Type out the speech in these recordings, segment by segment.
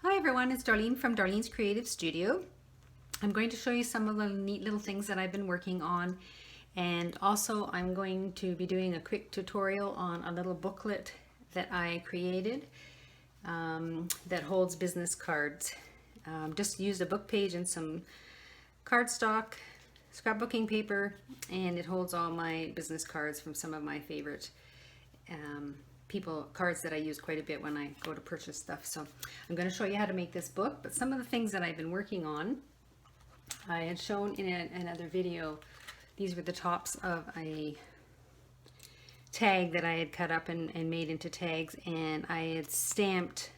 Hi everyone, it's Darlene from Darlene's Creative Studio. I'm going to show you some of the neat little things that I've been working on, and also I'm going to be doing a quick tutorial on a little booklet that I created that holds business cards. Just used a book page and some cardstock, scrapbooking paper, and it holds all my business cards from some of my favorite cards that I use quite a bit when I go to purchase stuff. So I'm going to show you how to make this book, but some of the things that I've been working on, I had shown in another video. These were the tops of a tag that I had cut up and made into tags, and I had stamped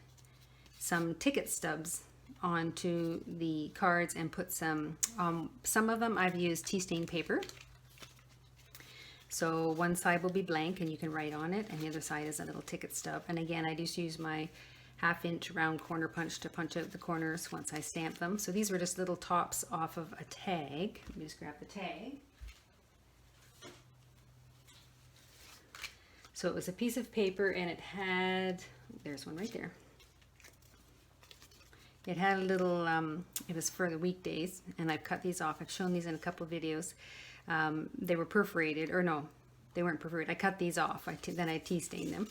some ticket stubs onto the cards and put some of them I've used tea stain paper. So one side will be blank and you can write on it, and the other side is a little ticket stub. And again, I just use my 1/2-inch round corner punch to punch out the corners once I stamp them. So these were just little tops off of a tag. Let me just grab the tag. So it was a piece of paper, and it had, there's one right there. It had a little, it was for the weekdays, and I've cut these off. I've shown these in a couple of videos. They were perforated, or no, they weren't perforated. I cut these off, then I tea stained them.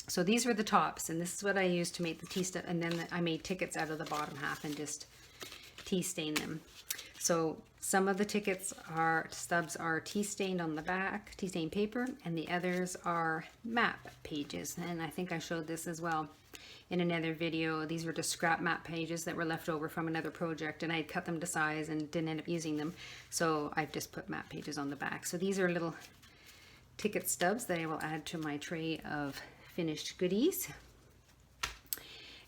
So these were the tops, and this is what I used to make the tea stuff, and then I made tickets out of the bottom half and just tea stained them. So some of the stubs are tea stained on the back, tea stained paper, and the others are map pages, and I think I showed this as well in another video. These were just scrap map pages that were left over from another project, and I had cut them to size and didn't end up using them, so I've just put map pages on the back. So these are little ticket stubs that I will add to my tray of finished goodies.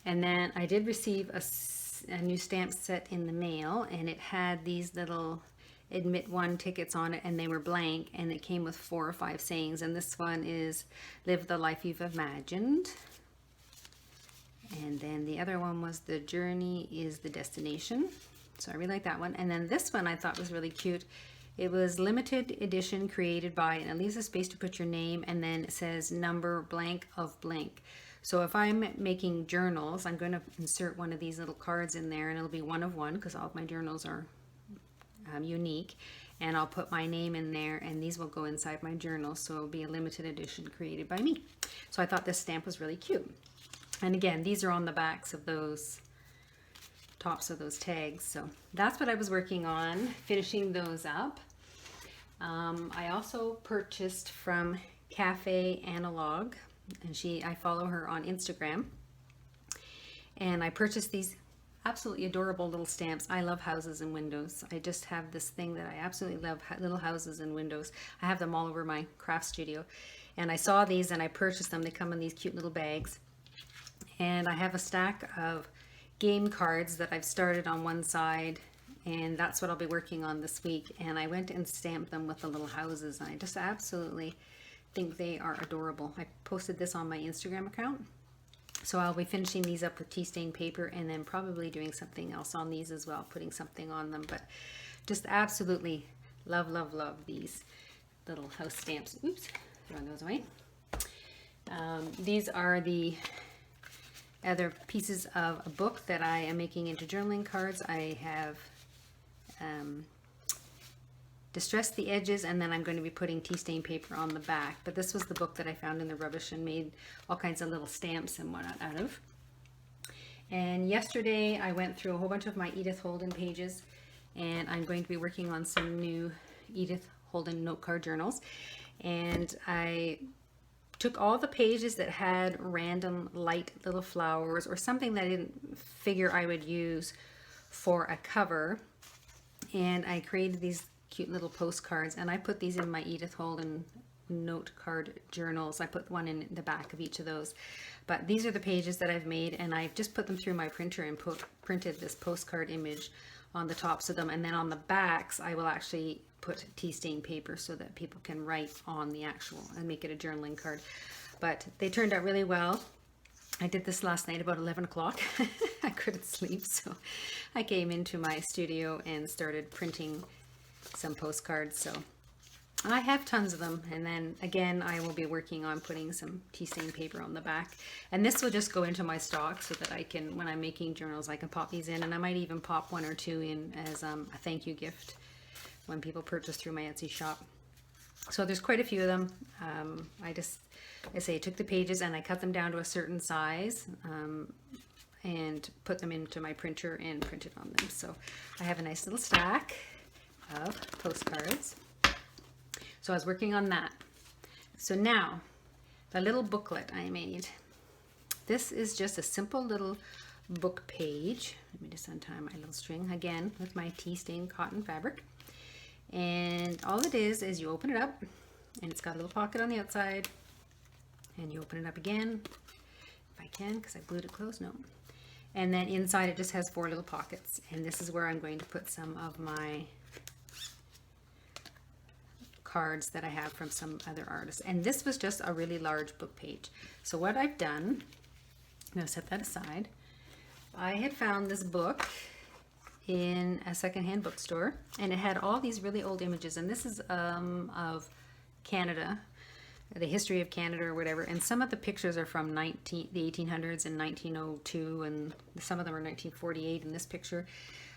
And then I did receive a new stamp set in the mail, and it had these little admit one tickets on it, and they were blank, and it came with 4 or 5 sayings, and this one is live the life you've imagined. And then the other one was the journey is the destination. So I really like that one. And then this one I thought was really cute. It was limited edition created by, and it leaves a space to put your name, and then it says number blank of blank. So if I'm making journals, I'm going to insert one of these little cards in there, and it'll be 1 of 1 because all of my journals are unique. And I'll put my name in there, and these will go inside my journal. So it'll be a limited edition created by me. So I thought this stamp was really cute. And again, these are on the backs of those tops of those tags. So that's what I was working on, finishing those up. I also purchased from Cafe Analog, and I follow her on Instagram. And I purchased these absolutely adorable little stamps. I love houses and windows. I just have this thing that I absolutely love, little houses and windows. I have them all over my craft studio. And I saw these and I purchased them. They come in these cute little bags. And I have a stack of game cards that I've started on one side, and that's what I'll be working on this week. And I went and stamped them with the little houses, and I just absolutely think they are adorable. I posted this on my Instagram account. So I'll be finishing these up with tea stain paper, and then probably doing something else on these as well, putting something on them. But just absolutely love, love, love these little house stamps. Oops, throwing those away. These are the other pieces of a book that I am making into journaling cards. I have distressed the edges, and then I'm going to be putting tea stain paper on the back. But this was the book that I found in the rubbish and made all kinds of little stamps and whatnot out of. And yesterday I went through a whole bunch of my Edith Holden pages, and I'm going to be working on some new Edith Holden note card journals. And I took all the pages that had random light little flowers or something that I didn't figure I would use for a cover, and I created these cute little postcards, and I put these in my Edith Holden note card journals. I put one in the back of each of those. But these are the pages that I've made, and I've just put them through my printer and printed this postcard image on the tops of them, and then on the backs I will actually put tea stain paper so that people can write on the actual and make it a journaling card. But they turned out really well. I did this last night about 11 o'clock. I couldn't sleep, so I came into my studio and started printing some postcards. So I have tons of them, and then again I will be working on putting some tea stain paper on the back, and this will just go into my stock so that I can, when I'm making journals, I can pop these in, and I might even pop 1 or 2 in as a thank you gift when people purchase through my Etsy shop. So there's quite a few of them. I took the pages and I cut them down to a certain size and put them into my printer and printed on them. So I have a nice little stack of postcards. So I was working on that. So now, the little booklet I made. This is just a simple little book page. Let me just untie my little string again with my tea stained cotton fabric. And all it is you open it up, and it's got a little pocket on the outside, and you open it up again, if I can, because I glued it closed, no. And then inside it just has 4 little pockets, and this is where I'm going to put some of my cards that I have from some other artists. And this was just a really large book page. So what I've done, I'm going to set that aside. I had found this book in a secondhand bookstore, and it had all these really old images, and this is of Canada, the history of Canada or whatever, and some of the pictures are from the 1800s and 1902, and some of them are 1948 in this picture,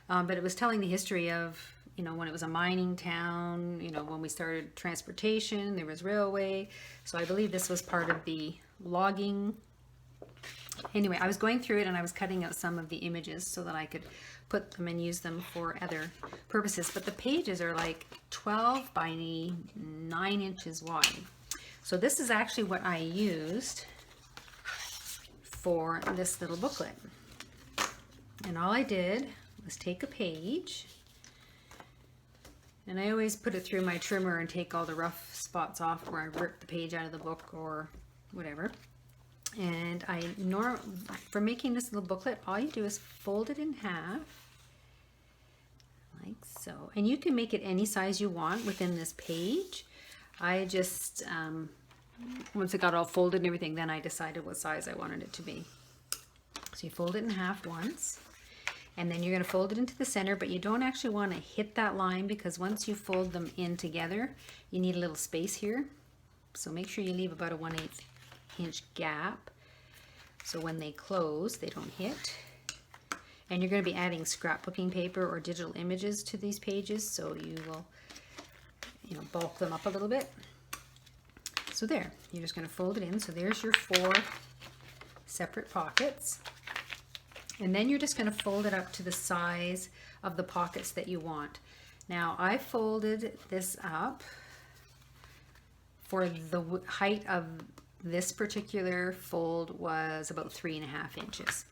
but it was telling the history of, you know, when it was a mining town, you know, when we started transportation, there was railway. So I believe this was part of the logging. Anyway, I was going through it and I was cutting out some of the images so that I could put them and use them for other purposes. But the pages are like 12 by 9 inches wide. So this is actually what I used for this little booklet. And all I did was take a page, and I always put it through my trimmer and take all the rough spots off where I ripped the page out of the book or whatever. And for making this little booklet, all you do is fold it in half, like so. And you can make it any size you want within this page. I just, once it got all folded and everything, then I decided what size I wanted it to be. So you fold it in half once, and then you're going to fold it into the center, but you don't actually want to hit that line, because once you fold them in together, you need a little space here. So make sure you leave about a 1/8 inch gap, so when they close, they don't hit. And you're going to be adding scrapbooking paper or digital images to these pages, so you will, you know, bulk them up a little bit. So there, you're just going to fold it in. So there's your 4 separate pockets. And then you're just going to fold it up to the size of the pockets that you want. Now I folded this up for the height of this particular fold was about 3.5 inches.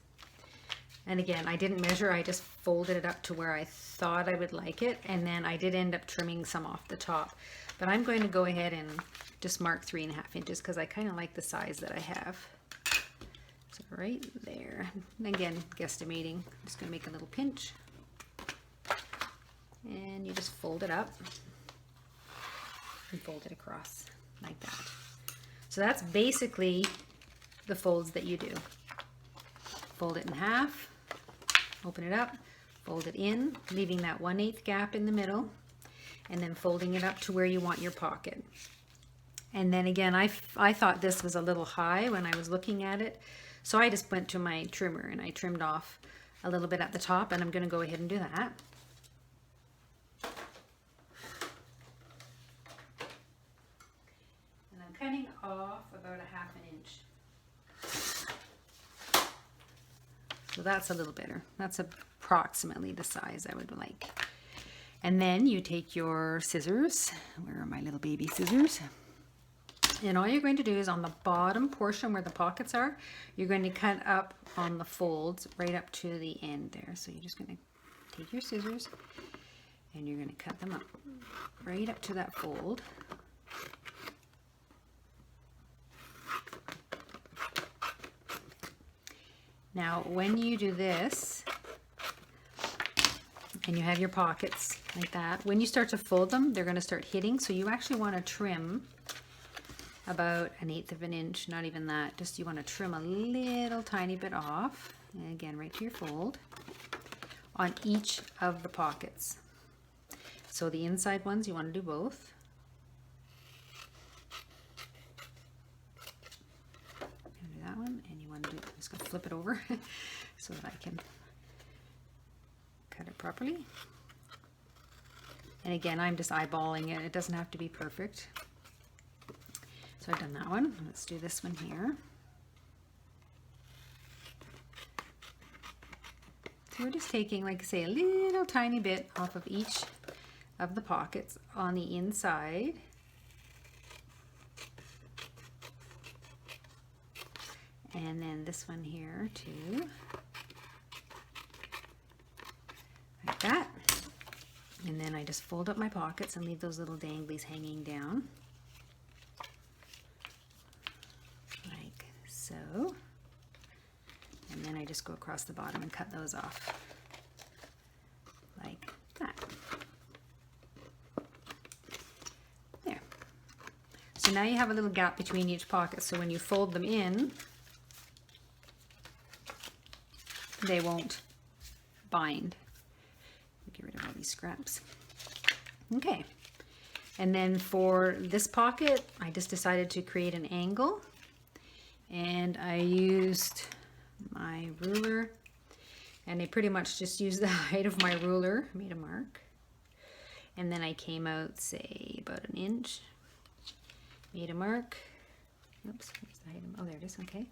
And again, I didn't measure, I just folded it up to where I thought I would like it, and then I did end up trimming some off the top. But I'm going to go ahead and just mark 3.5 inches because I kind of like the size that I have. So right there. And again, guesstimating, I'm just going to make a little pinch. And you just fold it up and fold it across like that. So that's basically the folds that you do. Fold it in half, open it up, fold it in, leaving that 1/8 gap in the middle, and then folding it up to where you want your pocket. And then again, I thought this was a little high when I was looking at it, so I just went to my trimmer and I trimmed off a little bit at the top, and I'm going to go ahead and do that. And I'm cutting off about 1/2 inch. So that's a little better. That's approximately the size I would like. And then you take your scissors. Where are my little baby scissors? And all you're going to do is on the bottom portion where the pockets are, you're going to cut up on the folds right up to the end there. So you're just going to take your scissors and you're going to cut them up right up to that fold. Now, when you do this, and you have your pockets like that, when you start to fold them, they're going to start hitting. So you actually want to trim about 1/8 inch, not even that. Just you want to trim a little tiny bit off, and again, right to your fold, on each of the pockets. So the inside ones, you want to do both. just going to flip it over so that I can cut it properly. And again, I'm just eyeballing it. It doesn't have to be perfect. So I've done that one. Let's do this one here. So we're just taking, like I say, a little tiny bit off of each of the pockets on the inside. And then this one here too, like that. And then I just fold up my pockets and leave those little danglies hanging down, like so. And then I just go across the bottom and cut those off, like that. There. So now you have a little gap between each pocket, so when you fold them in, they won't bind. Get rid of all these scraps. Okay, and then for this pocket, I just decided to create an angle, and I used my ruler, and I pretty much just used the height of my ruler, made a mark, and then I came out, say, about an inch, made a mark. Oops, where's the height of, oh, there it is, okay.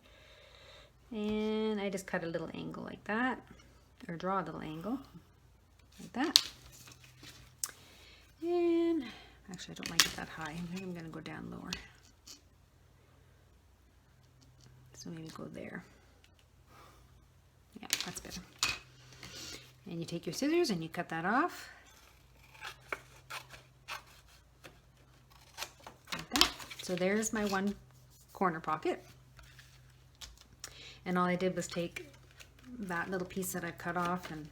And I just cut a little angle like that, or draw a little angle like that. And actually, I don't like it that high. I think I'm going to go down lower. So maybe go there. Yeah, that's better. And you take your scissors and you cut that off. Like that. So there's my one corner pocket. And all I did was take that little piece that I cut off and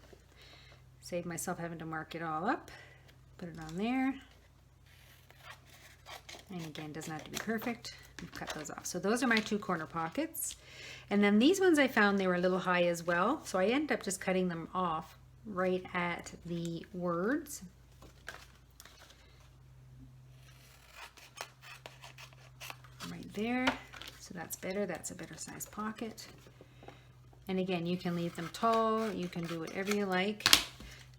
save myself having to mark it all up. Put it on there. And again, doesn't have to be perfect. Cut those off. So those are my two corner pockets. And then these ones I found they were a little high as well. So I ended up just cutting them off right at the words. Right there. So that's better. That's a better size pocket. And again, you can leave them tall. You can do whatever you like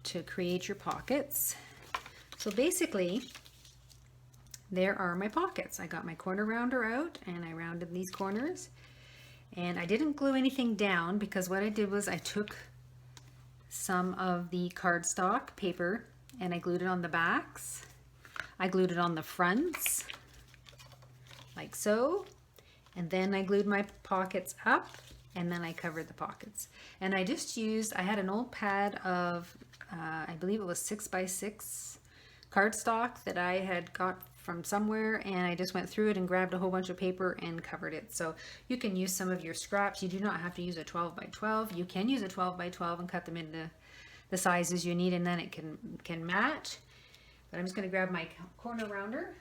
to create your pockets. So basically, there are my pockets. I got my corner rounder out and I rounded these corners. And I didn't glue anything down because what I did was I took some of the cardstock paper and I glued it on the backs. I glued it on the fronts, like so. And then I glued my pockets up and then I covered the pockets. And I just used, I had an old pad of, I believe it was 6x6 cardstock that I had got from somewhere, and I just went through it and grabbed a whole bunch of paper and covered it. So you can use some of your scraps. You do not have to use a 12x12. You can use a 12x12 and cut them into the sizes you need, and then it can match. But I'm just going to grab my corner rounder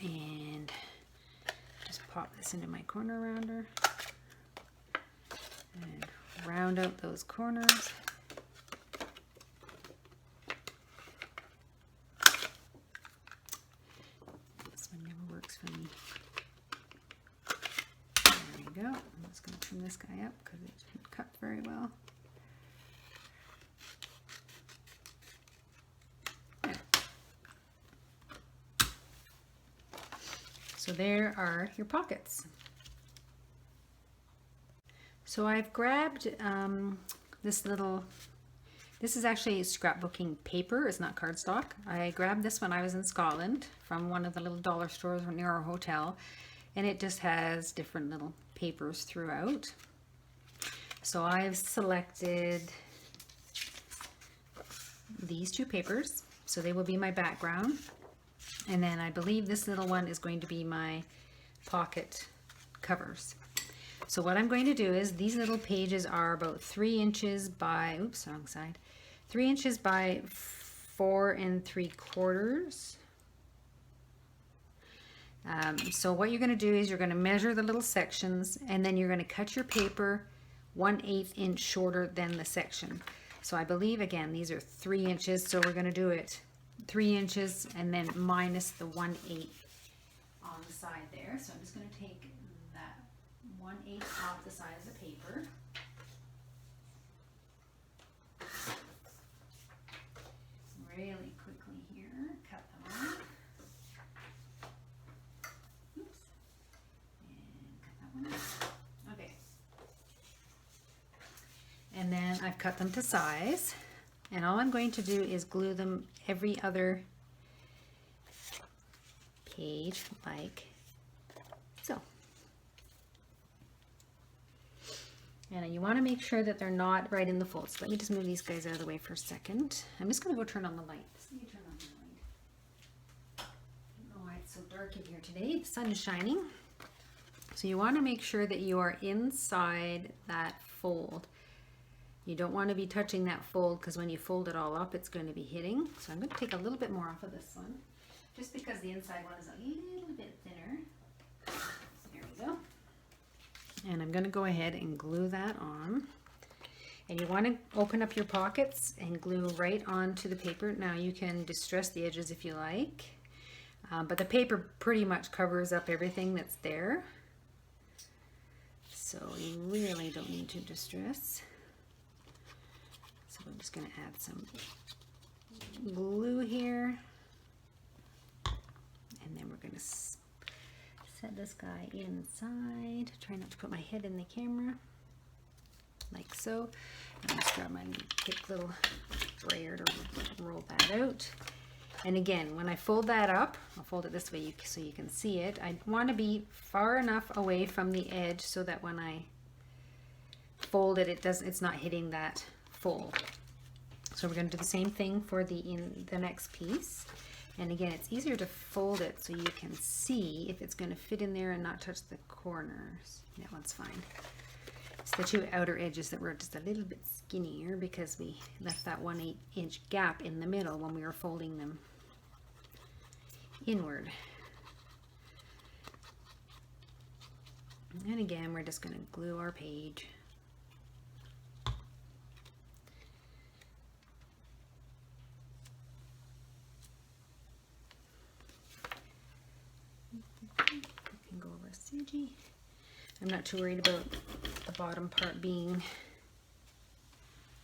and just pop this into my corner rounder and round out those corners. This one never works for me. There we go. I'm just going to trim this guy up because it didn't cut very well. So there are your pockets. So I've grabbed this is actually scrapbooking paper, it's not cardstock. I grabbed this when I was in Scotland from one of the little dollar stores near our hotel, and it just has different little papers throughout. So I've selected these two papers, so they will be my background. And then I believe this little one is going to be my pocket covers. So what I'm going to do is these little pages are about 3 inches by, oops, wrong side, 3 inches by 4 3/4. So what you're going to do is you're going to measure the little sections, and then you're going to cut your paper 1/8 inch shorter than the section. So I believe, again, these are 3 inches, so we're going to do it 3 inches and then minus the 1/8 on the side there. So I'm just going to take 1/8 off the side of the paper. Really quickly here, cut them off. Oops. And cut that one off. Okay. And then I've cut them to size. And all I'm going to do is glue them every other page like so. And you want to make sure that they're not right in the folds. Let me just move these guys out of the way for a second. I'm just going to go turn on the light. Let me turn on the light. I don't know why it's so dark in here today. The sun is shining. So you want to make sure that you are inside that fold. You don't want to be touching that fold because when you fold it all up, it's going to be hitting. So I'm going to take a little bit more off of this one, just because the inside one is a little bit thinner. There we go. And I'm going to go ahead and glue that on. And you want to open up your pockets and glue right onto the paper. Now you can distress the edges if you like, but the paper pretty much covers up everything that's there. So you really don't need to distress. So I'm just going to add some glue here. And then we're going to set this guy inside. Try not to put my head in the camera. Like so. And just grab my quick little brayer to roll that out. And again, when I fold that up, I'll fold it this way so you can see it. I want to be far enough away from the edge so that when I fold it, it's not hitting that fold. So we're going to do the same thing for the next piece. And again, it's easier to fold it so you can see if it's going to fit in there and not touch the corners. That one's fine. It's the two outer edges that were just a little bit skinnier because we left that 1/8 inch gap in the middle when we were folding them inward. And again, we're just going to glue our page. I'm not too worried about the bottom part being,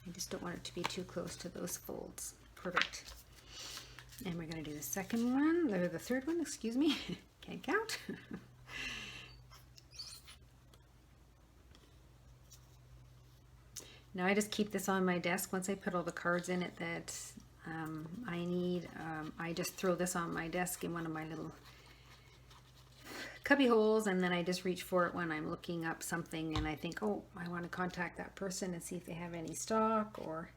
I just don't want it to be too close to those folds. Perfect. And we're going to do the second one, or the third one, excuse me. Can't count. Now I just keep this on my desk. Once I put all the cards in it that I need, I just throw this on my desk in one of my little cubby holes, and then I just reach for it when I'm looking up something and I think, oh, I want to contact that person and see if they have any stock. Or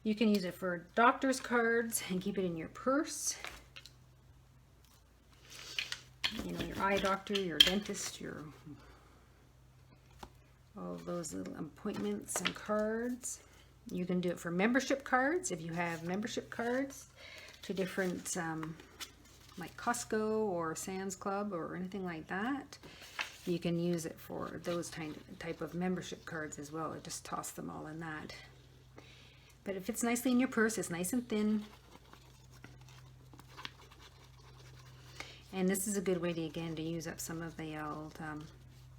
you can use it for doctor's cards and keep it in your purse. You know, your eye doctor, your dentist, all those little appointments and cards. You can do it for membership cards if you have membership cards to different like Costco or Sam's Club or anything like that. You can use it for those type of membership cards as well. Just toss them all in that. But it fits nicely in your purse. It's nice and thin. And this is a good way to, again, to use up some of the old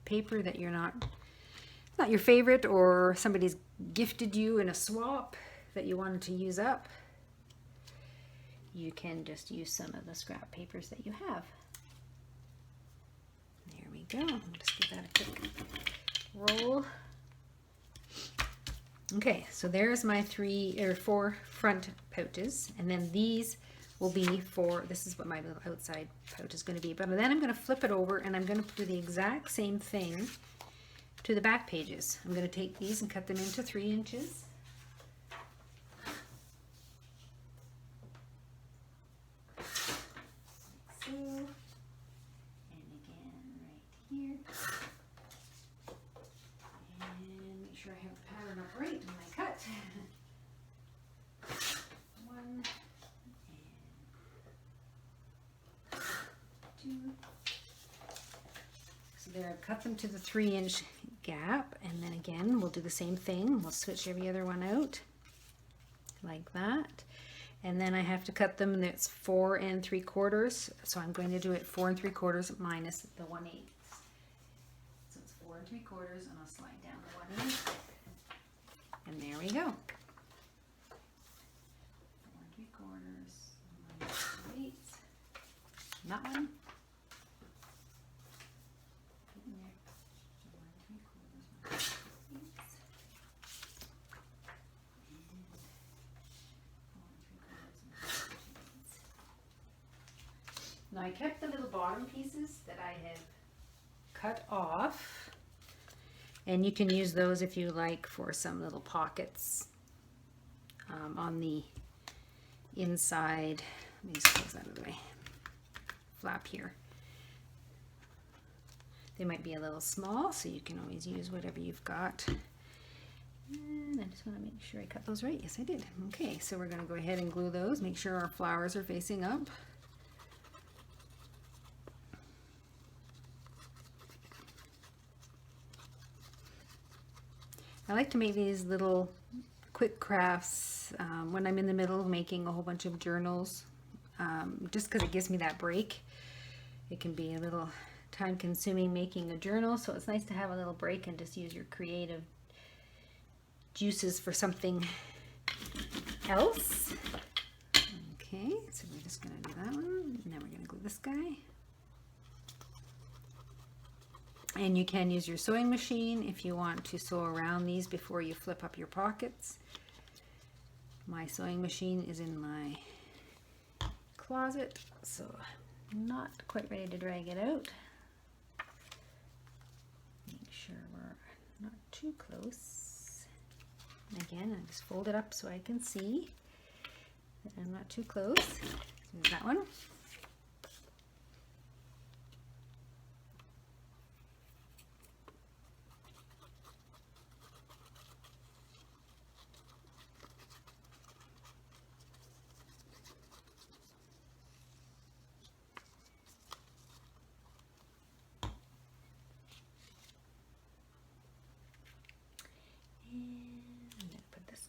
paper that you're not your favorite, or somebody's gifted you in a swap that you wanted to use up. You can just use some of the scrap papers that you have. There we go. I'll just give that a quick roll. Okay, so there's my 4 front pouches, and then these will be for, this is what my little outside pouch is going to be. But then I'm going to flip it over and I'm going to do the exact same thing to the back pages. I'm going to take these and cut them into 3 inches. So, and again right here. And make sure I have the pattern up right when I cut. 1 and 2. So there, I've cut them to the 3-inch gap, and then again we'll do the same thing. We'll switch every other one out like that. And then I have to cut them, that's 4 3/4. So I'm going to do it 4 3/4 minus the 1/8. So it's 3/4, and I'll slide down the 1/8. And there we go. 4 3/4 minus 2/8. That one. Now I kept the little bottom pieces that I had cut off, and you can use those if you like for some little pockets on the inside. Let me just close that out of the way. Flap here. They might be a little small, so you can always use whatever you've got. And I just want to make sure I cut those right. Yes, I did. Okay, so we're going to go ahead and glue those. Make sure our flowers are facing up. I like to make these little quick crafts when I'm in the middle of making a whole bunch of journals, just because it gives me that break. It can be a little time consuming making a journal, so it's nice to have a little break and just use your creative juices for something else. Okay, so we're just going to do that one, and then we're going to glue this guy. And you can use your sewing machine if you want to sew around these before you flip up your pockets. My sewing machine is in my closet, so I'm not quite ready to drag it out. Make sure we're not too close. Again, I just fold it up so I can see that I'm not too close. There's that one.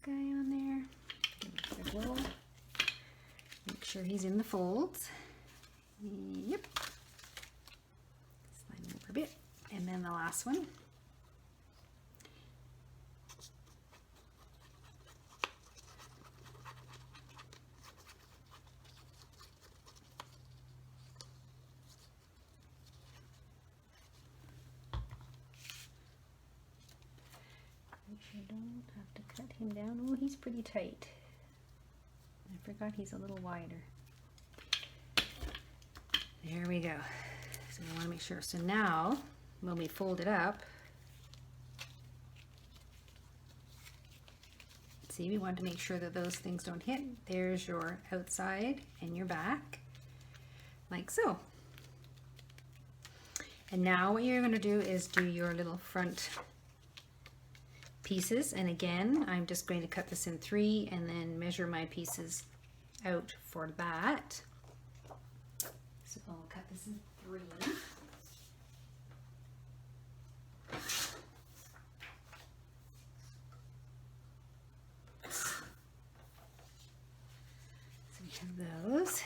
Guy on there. Give it a roll. Make sure he's in the folds. Yep. Slide him over a bit. And then the last one. I don't have to cut him down. Oh, he's pretty tight. I forgot he's a little wider. There we go. So we want to make sure. So now, when we fold it up, see, we want to make sure that those things don't hit. There's your outside and your back, like so. And now what you're going to do is do your little front pieces, and again I'm just going to cut this in 3 and then measure my pieces out for that. So I'll cut this in 3. So we have those,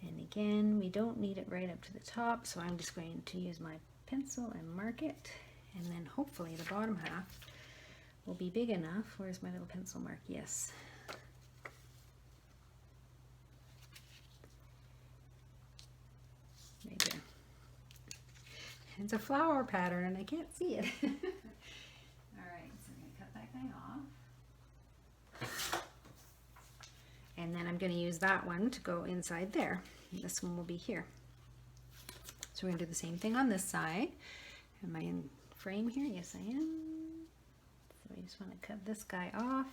and again we don't need it right up to the top, so I'm just going to use my pencil and mark it. And then hopefully the bottom half will be big enough. Where's my little pencil mark? Yes. Right there. It's a flower pattern and I can't see it. Alright, so I'm going to cut that guy off. And then I'm going to use that one to go inside there. This one will be here. So we're going to do the same thing on this side. Am I in frame here? Yes, I am. So we just want to cut this guy off.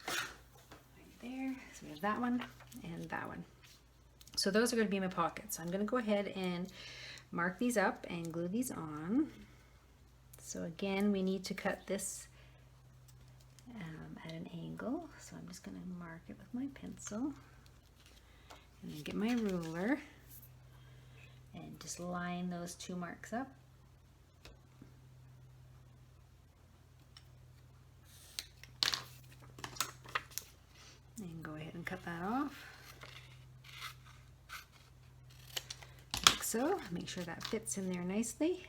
Right there. So we have that one and that one. So those are going to be my pockets. So I'm going to go ahead and mark these up and glue these on. So again, we need to cut this at an angle. So I'm just going to mark it with my pencil. And then get my ruler and just line those 2 marks up. And go ahead and cut that off. so. Make sure that fits in there nicely.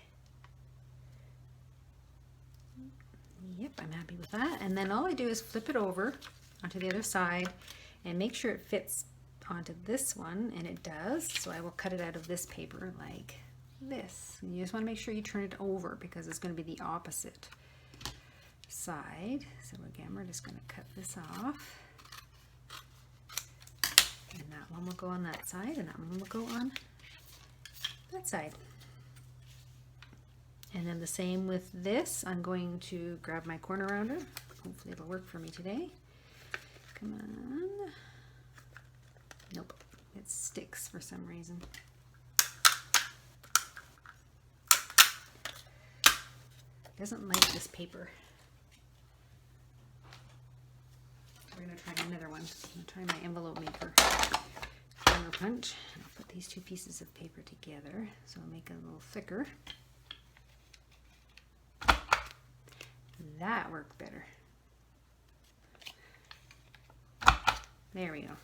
Yep, I'm happy with that. And then all I do is flip it over onto the other side and make sure it fits onto this one, and it does. So I will cut it out of this paper like this. And you just want to make sure you turn it over because it's going to be the opposite side. So again, we're just going to cut this off. And that one will go on that side, and that one will go on that side. And then the same with this. I'm going to grab my corner rounder. Hopefully it'll work for me today. Come on. Nope, it sticks for some reason. It doesn't like this paper. We're going to try another one. I'm going to try my envelope maker corner punch. I'll put these two pieces of paper together so I'll make it a little thicker. That worked better. There we go.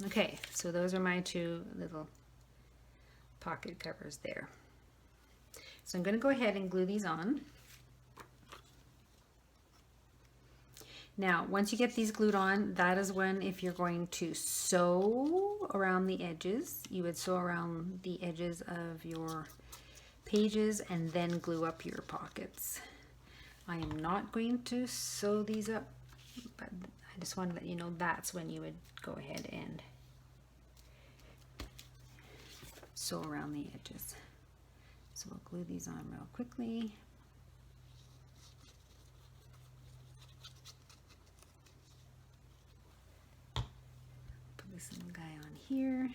Okay, so those are my two little pocket covers there. So I'm going to go ahead and glue these on. Now, once you get these glued on, that is when, if you're going to sew around the edges, you would sew around the edges of your pages and then glue up your pockets. I am not going to sew these up, but I just want to let you know that's when you would go ahead and sew around the edges. So we'll glue these on real quickly. Put this little guy on here.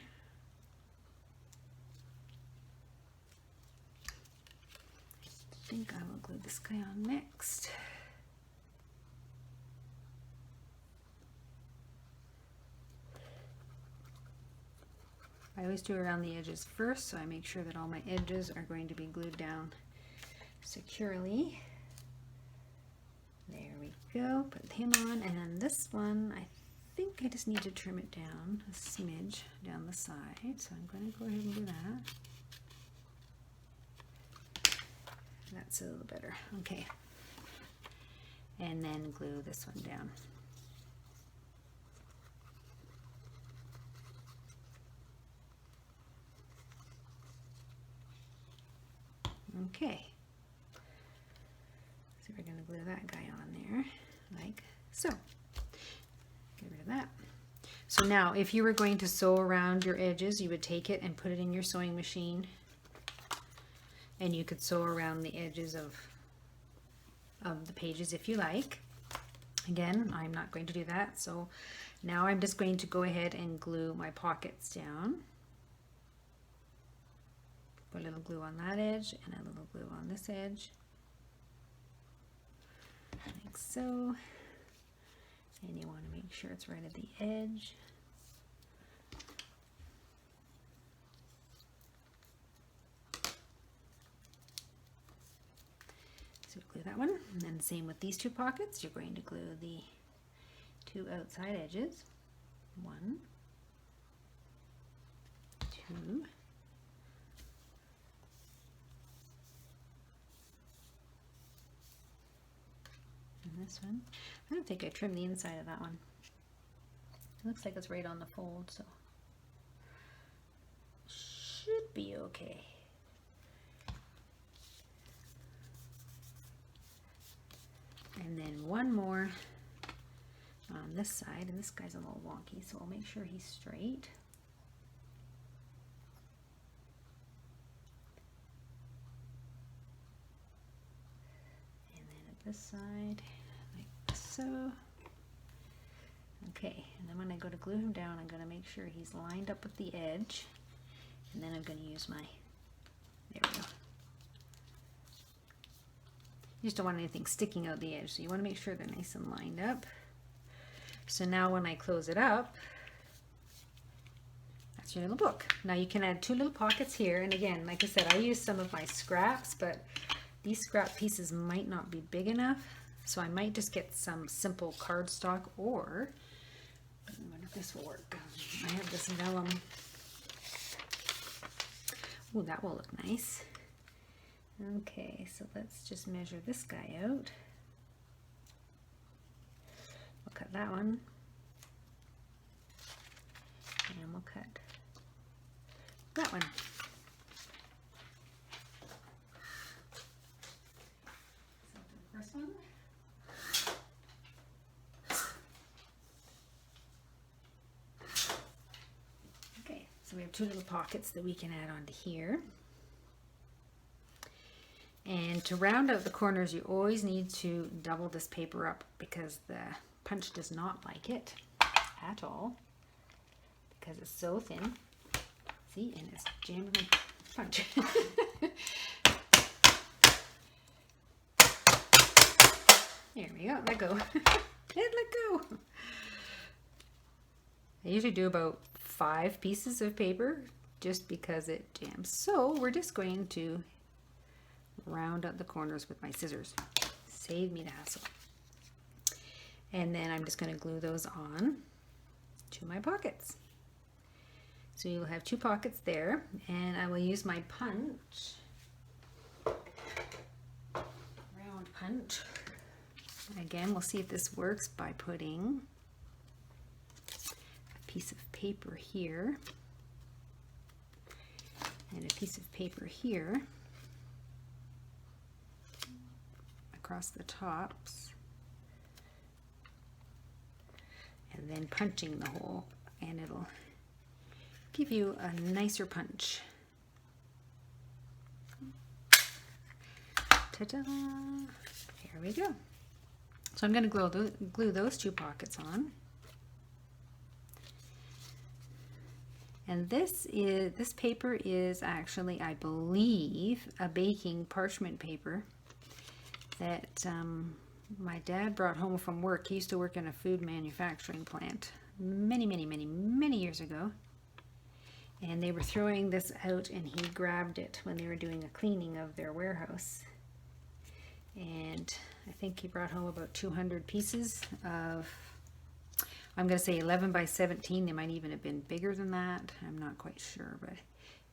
I think I will glue this guy on next. I always do around the edges first, so I make sure that all my edges are going to be glued down securely. There we go, put him on, and then this one, I think I just need to trim it down a smidge down the side, so I'm going to go ahead and do that. That's a little better. Okay. And then glue this one down. Okay. So we're going to glue that guy on there like so. Get rid of that. So now if you were going to sew around your edges, you would take it and put it in your sewing machine. And you could sew around the edges of the pages if you like. Again, I'm not going to do that. So now I'm just going to go ahead and glue my pockets down. Put a little glue on that edge and a little glue on this edge. Like so. And you want to make sure it's right at the edge. So glue that one, and then same with these two pockets. You're going to glue the two outside edges. 1, 2, and this one. I don't think I trimmed the inside of that one. It looks like it's right on the fold, so should be okay. And then one more on this side, and this guy's a little wonky, so I'll make sure he's straight. And then at this side, like so. Okay, and then when I go to glue him down, I'm going to make sure he's lined up with the edge, and then I'm going to use my, there we go. You just don't want anything sticking out the edge, so you want to make sure they're nice and lined up. So now when I close it up, that's your little book. Now you can add 2 little pockets here, and again, like I said, I use some of my scraps, but these scrap pieces might not be big enough, so I might just get some simple cardstock, or I wonder if this will work. I have this vellum. Oh, that will look nice. Okay, so let's just measure this guy out. We'll cut that one. And we'll cut that one. So the first one. Okay, so we have two little pockets that we can add onto here. And to round out the corners, you always need to double this paper up because the punch does not like it at all because it's so thin. See, and it's jamming my punch. There we go, let go. And let go. I usually do about 5 pieces of paper just because it jams. So we're just going to round out the corners with my scissors. Save me the hassle. And then I'm just going to glue those on to my pockets. So you'll have 2 pockets there, and I will use my punch, round punch. Again, we'll see if this works by putting a piece of paper here and a piece of paper here across the tops, and then punching the hole, and it'll give you a nicer punch. Ta-da! There we go. So I'm going to glue those 2 pockets on. And this paper is actually, I believe, a baking parchment paper that my dad brought home from work. He used to work in a food manufacturing plant many years ago. And they were throwing this out, and he grabbed it when they were doing a cleaning of their warehouse. And I think he brought home about 200 pieces of, I'm going to say 11 by 17. They might even have been bigger than that. I'm not quite sure, but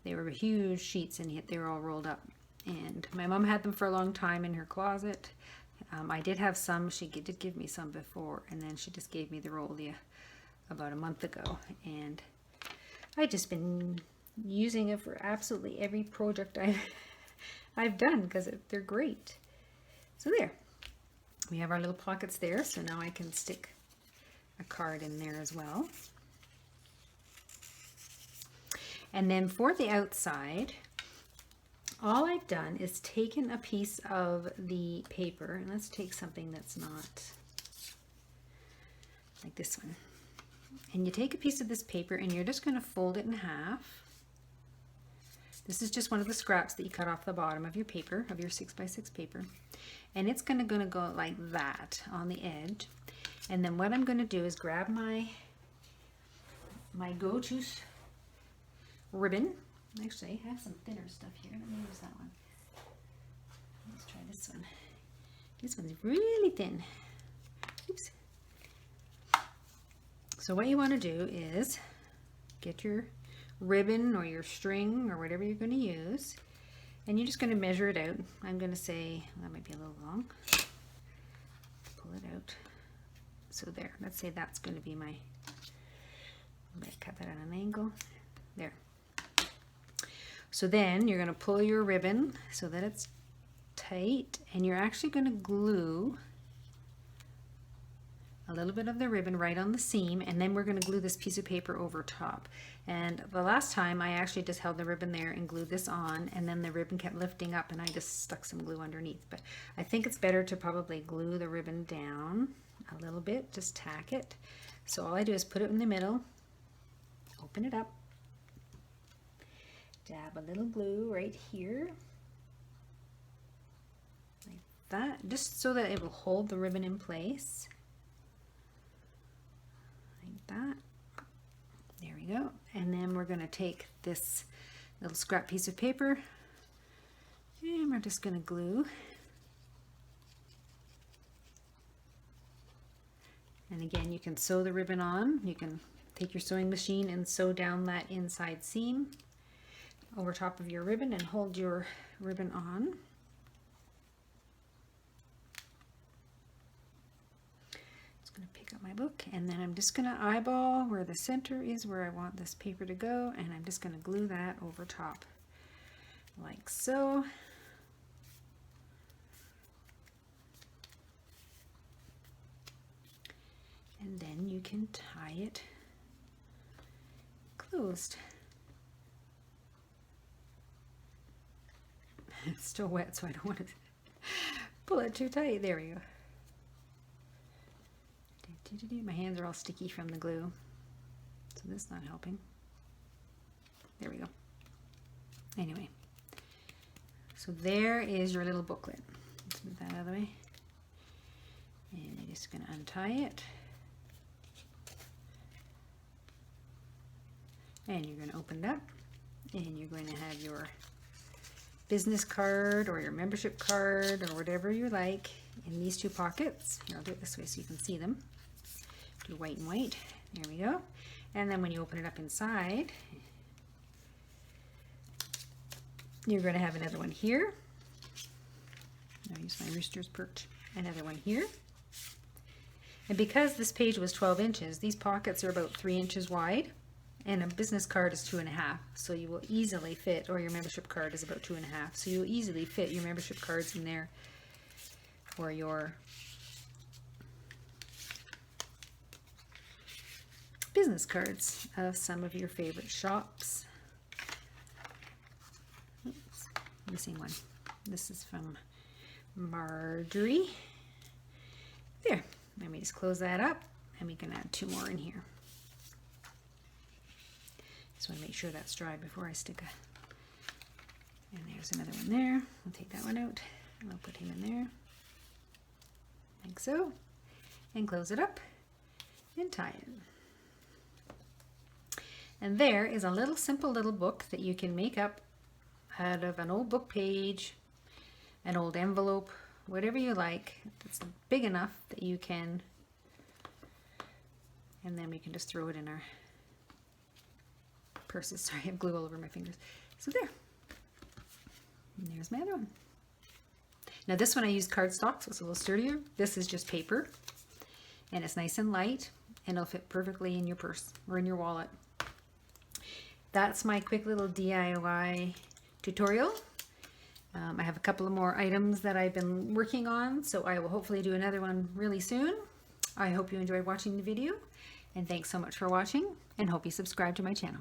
they were huge sheets, and they were all rolled up. And my mom had them for a long time in her closet. I did have some. She did give me some before, and then she just gave me the roll about a month ago. And I've just been using it for absolutely every project I've done because they're great. So there, we have our little pockets there. So now I can stick a card in there as well. And then for the outside, all I've done is taken a piece of the paper, and let's take something that's not like this one. And you take a piece of this paper and you're just going to fold it in half. This is just one of the scraps that you cut off the bottom of your paper, of your 6x6 paper. And it's going to go like that on the edge. And then what I'm going to do is grab my go-to ribbon. Actually, I have some thinner stuff here. Let me use that one. Let's try this one. This one's really thin. Oops. So what you want to do is get your ribbon or your string or whatever you're going to use, and you're just going to measure it out. I'm going to say, well, that might be a little long. Pull it out. So there, let's say that's going to be my, I'm going to cut that at an angle. There. So then you're going to pull your ribbon so that it's tight, and you're actually going to glue a little bit of the ribbon right on the seam, and then we're going to glue this piece of paper over top. And the last time I actually just held the ribbon there and glued this on, and then the ribbon kept lifting up and I just stuck some glue underneath. But I think it's better to probably glue the ribbon down a little bit, just tack it. So all I do is put it in the middle, open it up, dab a little glue right here, like that, just so that it will hold the ribbon in place. That. There we go. And then we're going to take this little scrap piece of paper and we're just going to glue. And again, you can sew the ribbon on. You can take your sewing machine and sew down that inside seam. over top of your ribbon and hold your ribbon on. Just going to pick up my book, and then I'm just going to eyeball where the center is, where I want this paper to go, and I'm just going to glue that over top like so. And then you can tie it closed. It's still wet, so I don't want to pull it too tight. There we go. My hands are all sticky from the glue, so this is not helping. There we go. Anyway, so there is your little booklet. Let's move that out of the way. And you're just going to untie it. And you're going to open it up, and you're going to have your business card or your membership card or whatever you like in these two pockets. Here, I'll do it this way so you can see them. Do white and white. There we go. And then when you open it up inside, you're going to have another one here. I'll use my rooster's perch. Another one here. And because this page was 12 inches, these pockets are about 3 inches wide. And a business card is 2.5, so you will easily fit, or your membership card is about 2.5, so you'll easily fit your membership cards in there, or your business cards of some of your favorite shops. Oops, missing one. This is from Marjorie. There, let me just close that up, and we can add 2 more in here. Just want to make sure that's dry before I stick a, and there's another one there. I'll take that one out and I'll put him in there like so, and close it up and tie it. And there is a little simple little book that you can make up out of an old book page, an old envelope, whatever you like. That's big enough that you can, and then we can just throw it in our purses. Sorry, I have glue all over my fingers. So there. And there's my other one. Now this one I used cardstock, so it's a little sturdier. This is just paper, and it's nice and light, and it'll fit perfectly in your purse or in your wallet. That's my quick little DIY tutorial. I have a couple of more items that I've been working on, so I will hopefully do another one really soon. I hope you enjoyed watching the video, and thanks so much for watching, and hope you subscribe to my channel.